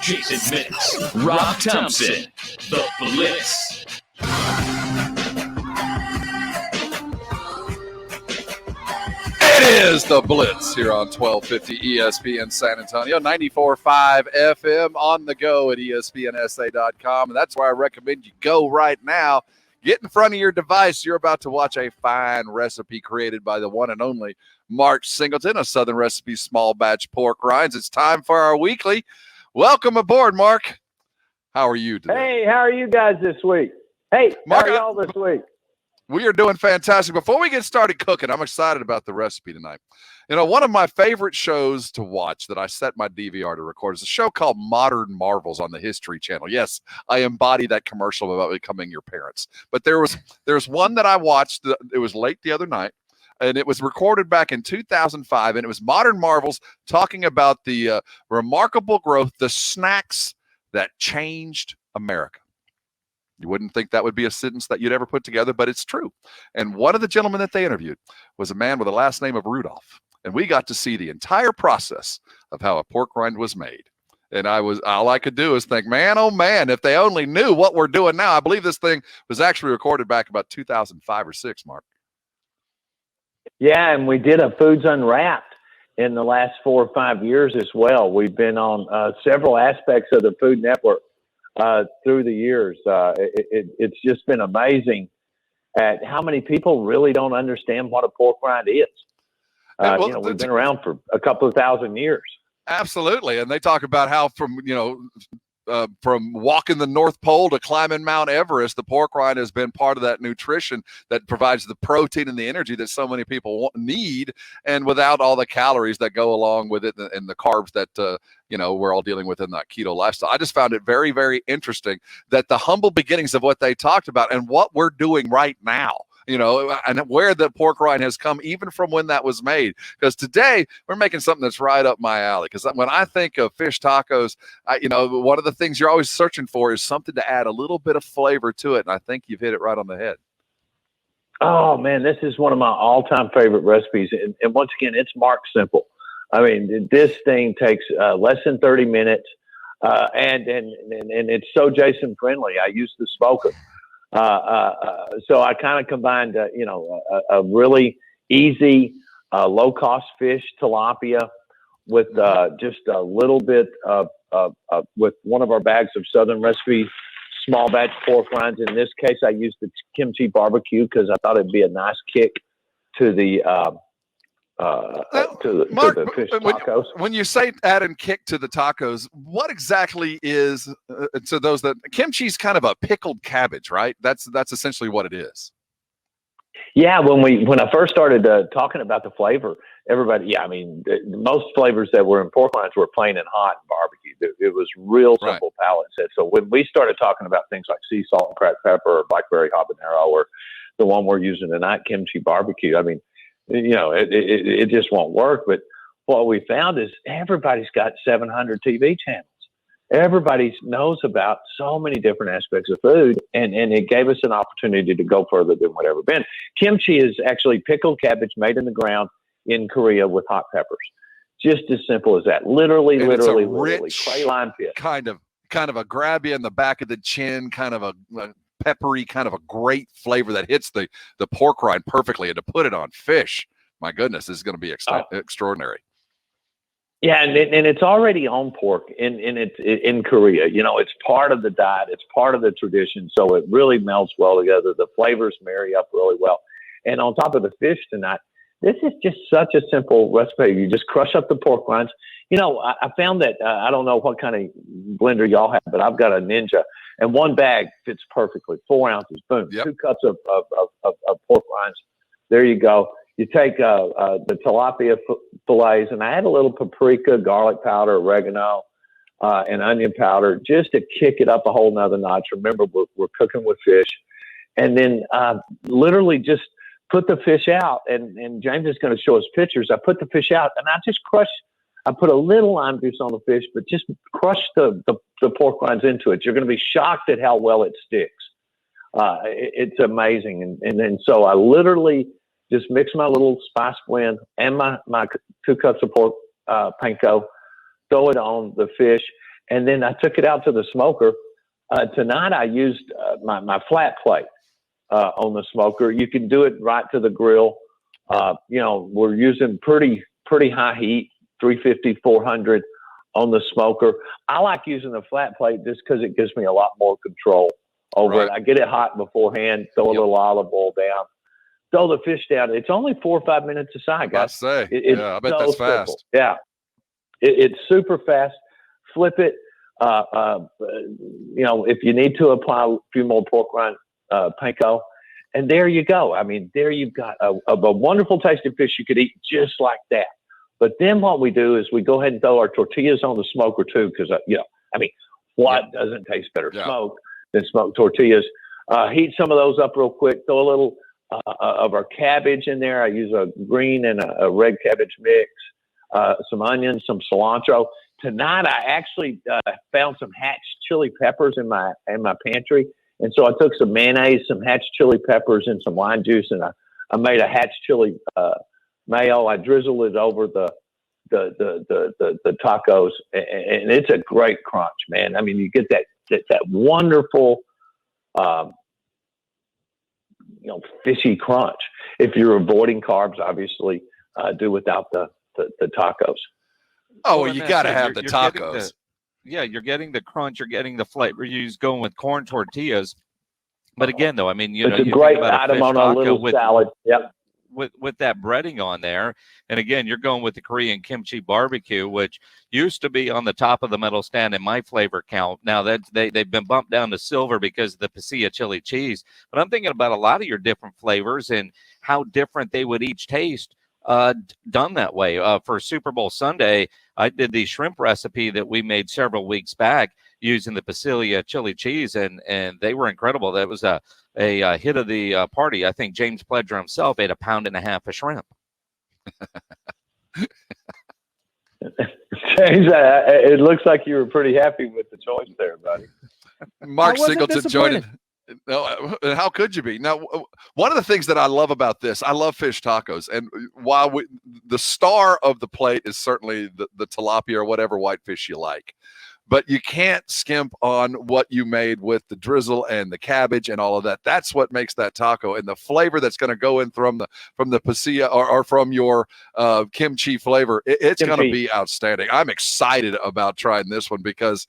Jason Mix, Rob Thompson, The Blitz. It is The Blitz here on 1250 ESPN San Antonio, 94.5 FM on the go at ESPNSA.com. And that's where I recommend you go right now. Get in front of your device. You're about to watch a fine recipe created by the one and only Mark Singleton, a Southern Recipe small batch pork rinds. It's time for our weekly. Welcome aboard, Mark. How are you today? Hey, how are you guys this week? Hey, Mark, how are y'all this week? We are doing fantastic. Before we get started cooking, I'm excited about the recipe tonight. You know, one of my favorite shows to watch that I set my DVR to record is a show called Modern Marvels on the History Channel. Yes, I embody that commercial about becoming your parents. But there's one that I watched. It was late the other night, and it was recorded back in 2005, and it was Modern Marvels talking about the remarkable growth, the snacks that changed America. You wouldn't think that would be a sentence that you'd ever put together, but it's true. And one of the gentlemen that they interviewed was a man with the last name of Rudolph. And we got to see the entire process of how a pork rind was made. And all I could do is think, man, oh man, if they only knew what we're doing now. I believe this thing was actually recorded back about 2005 or 6, Mark. Yeah, and we did a Foods Unwrapped in the last 4 or 5 years as well. We've been on several aspects of the Food Network through the years. It's just been amazing at how many people really don't understand what a pork rind is. We've been around for a couple of thousand years. Absolutely. And they talk about how from walking the North Pole to climbing Mount Everest, the pork rind has been part of that nutrition that provides the protein and the energy that so many people need, and without all the calories that go along with it and the carbs that we're all dealing with in that keto lifestyle. I just found it very, very interesting that the humble beginnings of what they talked about and what we're doing right now, and where the pork rind has come even from when that was made. Because today we're making something that's right up my alley. Because when I think of fish tacos, one of the things you're always searching for is something to add a little bit of flavor to it. And I think you've hit it right on the head. Oh man, this is one of my all-time favorite recipes. And once again, it's Mark Simple. I mean, this thing takes less than 30 minutes. And it's so Jason friendly. I use the smoker. So I kind of combined, a really easy, low-cost fish, tilapia, with just a little bit with one of our bags of Southern Recipe small batch pork rinds. In this case, I used the kimchi barbecue because I thought it'd be a nice kick to the the fish tacos. When you say add and kick to the tacos, what exactly is to those that kimchi's kind of a pickled cabbage, right? That's essentially what it is. Yeah, when I first started talking about the flavor, everybody, most flavors that were in pork rinds were plain and hot and barbecue. It was real simple palate set. So when we started talking about things like sea salt and cracked pepper or blackberry habanero or the one we're using tonight, kimchi barbecue, it just won't work. But what we found is everybody's got 700 TV channels. Everybody knows about so many different aspects of food, and it gave us an opportunity to go further than whatever been. Kimchi is actually pickled cabbage made in the ground in Korea with hot peppers. Just as simple as that. Literally, clay lime pit. Kind of a grab you in the back of the chin, kind of a peppery, kind of a great flavor that hits the pork rind perfectly. And to put it on fish, my goodness, this is going to be extraordinary. Yeah, and it's already on pork in Korea. It's part of the diet. It's part of the tradition. So it really melds well together. The flavors marry up really well. And on top of the fish tonight, this is just such a simple recipe. You just crush up the pork rinds. I found that, I don't know what kind of blender y'all have, but I've got a Ninja. And one bag fits perfectly, 4 ounces, boom, yep. 2 cups of pork rinds. There you go. You take the tilapia fillets, and I add a little paprika, garlic powder, oregano, and onion powder just to kick it up a whole nother notch. Remember, we're cooking with fish. And then literally just put the fish out, and James is going to show us pictures. I put the fish out, and I put a little lime juice on the fish, but just crush the pork rinds into it. You're going to be shocked at how well it sticks. It's amazing. And then so I literally just mix my little spice blend and my 2 cups of pork panko, throw it on the fish. and then I took it out to the smoker. Tonight I used my flat plate on the smoker. You can do it right to the grill. We're using pretty high heat, 350, 400 on the smoker. I like using the flat plate just because it gives me a lot more control over it. I get it hot beforehand, throw a little olive oil down, throw the fish down. It's only 4 or 5 minutes aside, guys. I bet that's fast. Yeah, it's super fast. Flip it. If you need to apply a few more pork rind panko, and there you go. I mean, there you've got a wonderful tasting fish you could eat just like that. But then what we do is we go ahead and throw our tortillas on the smoker too, because what doesn't taste better smoked than smoked tortillas? Heat some of those up real quick. Throw a little of our cabbage in there. I use a green and a red cabbage mix. Some onions, some cilantro. Tonight I actually found some hatch chili peppers in my pantry, and so I took some mayonnaise, some hatch chili peppers, and some lime juice, and I made a hatch chili mayo. I drizzled it over the tacos, and it's a great crunch, man. I mean, you get that wonderful fishy crunch. If you're avoiding carbs, obviously do without the tacos. Oh, well, you got to have the tacos. You're getting the crunch. You're getting the flavor. You're going with corn tortillas. But again, though, I mean, it's a great item on a little salad. Yep. With that breading on there. And again, you're going with the Korean kimchi barbecue, which used to be on the top of the medal stand in my flavor count. Now that they've been bumped down to silver because of the pasilla chili cheese. But I'm thinking about a lot of your different flavors and how different they would each taste done that way. For Super Bowl Sunday, I did the shrimp recipe that we made several weeks back using the pasilla chili cheese, and they were incredible. That was a hit of the party. I think James Pledger himself ate 1.5 pounds of shrimp. James, it looks like you were pretty happy with the choice there, buddy. Mark Singleton joined. No, how could you be? Now, one of the things that I love about this, I love fish tacos, and while the star of the plate is certainly the tilapia or whatever white fish you like, but you can't skimp on what you made with the drizzle and the cabbage and all of that. That's what makes that taco, and the flavor that's going to go in from the pasilla or from your kimchi flavor. It's going to be outstanding. I'm excited about trying this one because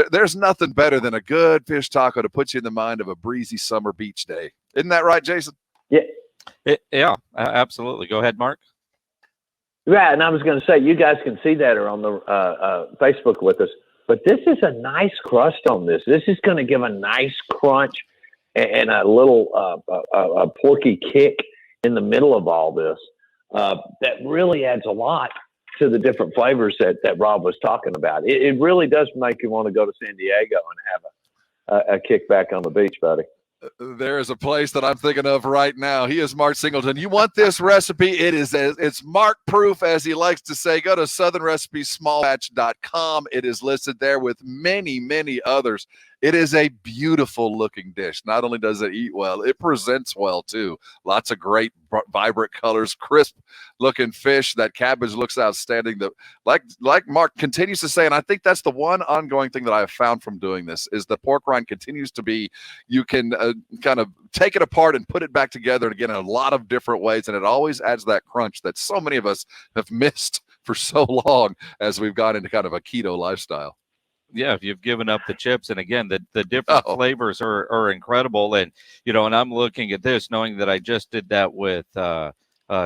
there's nothing better than a good fish taco to put you in the mind of a breezy summer beach day. Isn't that right, Jason? Yeah. Absolutely. Go ahead, Mark. Yeah, and I was going to say, you guys can see that or on the Facebook with us. But this is a nice crust on this. This is going to give a nice crunch and a little a porky kick in the middle of all this. That really adds a lot to the different flavors that Rob was talking about. It really does make you want to go to San Diego and have a kickback on the beach, buddy. There is a place that I'm thinking of right now. He is Mark Singleton. You want this recipe? It's Mark proof, as he likes to say. Go to southernrecipesmallbatch.com. It is listed there with many, many others. It is a beautiful looking dish. Not only does it eat well, it presents well too. Lots of great vibrant colors, crisp looking fish. That cabbage looks outstanding. Like Mark continues to say, and I think that's the one ongoing thing that I have found from doing this, is the pork rind continues to be, you can kind of take it apart and put it back together again in a lot of different ways, and it always adds that crunch that so many of us have missed for so long as we've gone into kind of a keto lifestyle. Yeah, if you've given up the chips, and again, the different flavors are incredible. And, and I'm looking at this knowing that I just did that with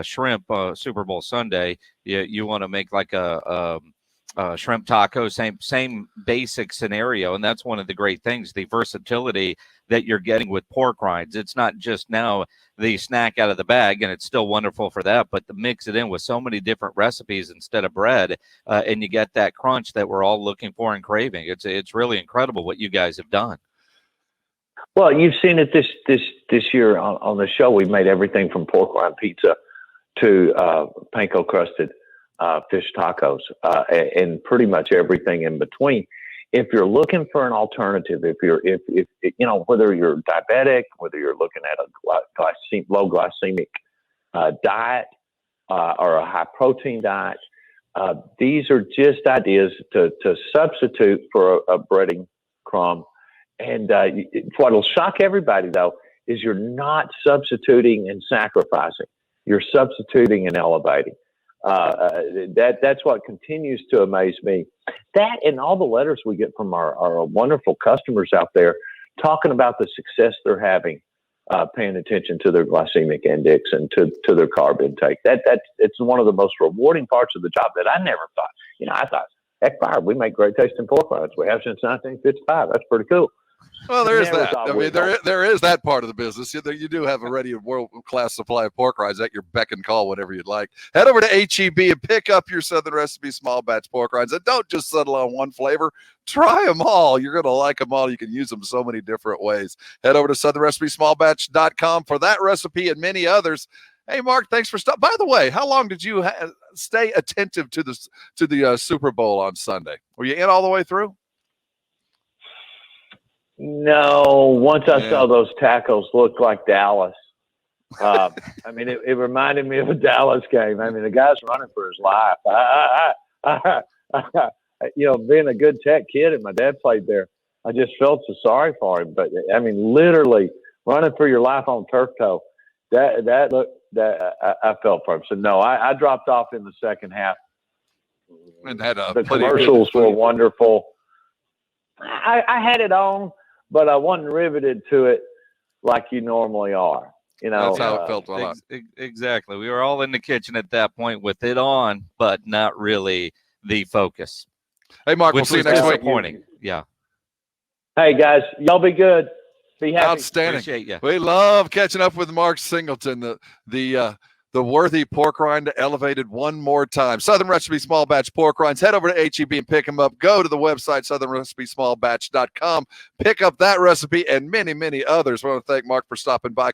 shrimp Super Bowl Sunday. You want to make like a shrimp taco, same basic scenario. And that's one of the great things, the versatility that you're getting with pork rinds. It's not just now the snack out of the bag, and it's still wonderful for that, but to mix it in with so many different recipes instead of bread, and you get that crunch that we're all looking for and craving. It's really incredible what you guys have done. Well, you've seen it this year on the show. We've made everything from pork rind pizza to panko crusted fish tacos, and pretty much everything in between. If you're looking for an alternative, if whether you're diabetic, whether you're looking at a low glycemic diet or a high protein diet, These are just ideas to substitute for a breading crumb. And what'll shock everybody, though, is you're not substituting and sacrificing. You're substituting and elevating. That's what continues to amaze me. That and all the letters we get from our wonderful customers out there talking about the success they're having, paying attention to their glycemic index and to their carb intake. It's one of the most rewarding parts of the job that I never thought. I thought, heck, fire, we make great tasting pork rinds. We have since 1955. That's pretty cool. Well, there is that. I mean, there is that part of the business. You do have a ready world-class supply of pork rinds at your beck and call whenever you'd like. Head over to HEB and pick up your Southern Recipe small batch pork rinds. And don't just settle on one flavor. Try them all. You're going to like them all. You can use them so many different ways. Head over to southernrecipesmallbatch.com for that recipe and many others. Hey, Mark, thanks for stopping. By the way, how long did you stay attentive to the Super Bowl on Sunday? Were you in all the way through? No, once I saw those tacos look like Dallas. I mean, it reminded me of a Dallas game. I mean, the guy's running for his life. Being a good Tech kid and my dad played there, I just felt so sorry for him. But I mean, literally running for your life on turf toe. I felt for him. So no, I dropped off in the second half. And had the commercials were wonderful. I had it on, but I wasn't riveted to it like you normally are. That's how it felt. Exactly. We were all in the kitchen at that point with it on, but not really the focus. Hey, Mark, we'll see you next week. Disappointing. Yeah. Hey, guys, y'all be good. Be happy. Outstanding. Appreciate you. We love catching up with Mark Singleton, the worthy pork rind elevated one more time. Southern Recipe Small Batch Pork Rinds. Head over to HEB and pick them up. Go to the website, southernrecipesmallbatch.com. Pick up that recipe and many, many others. I want to thank Mark for stopping by.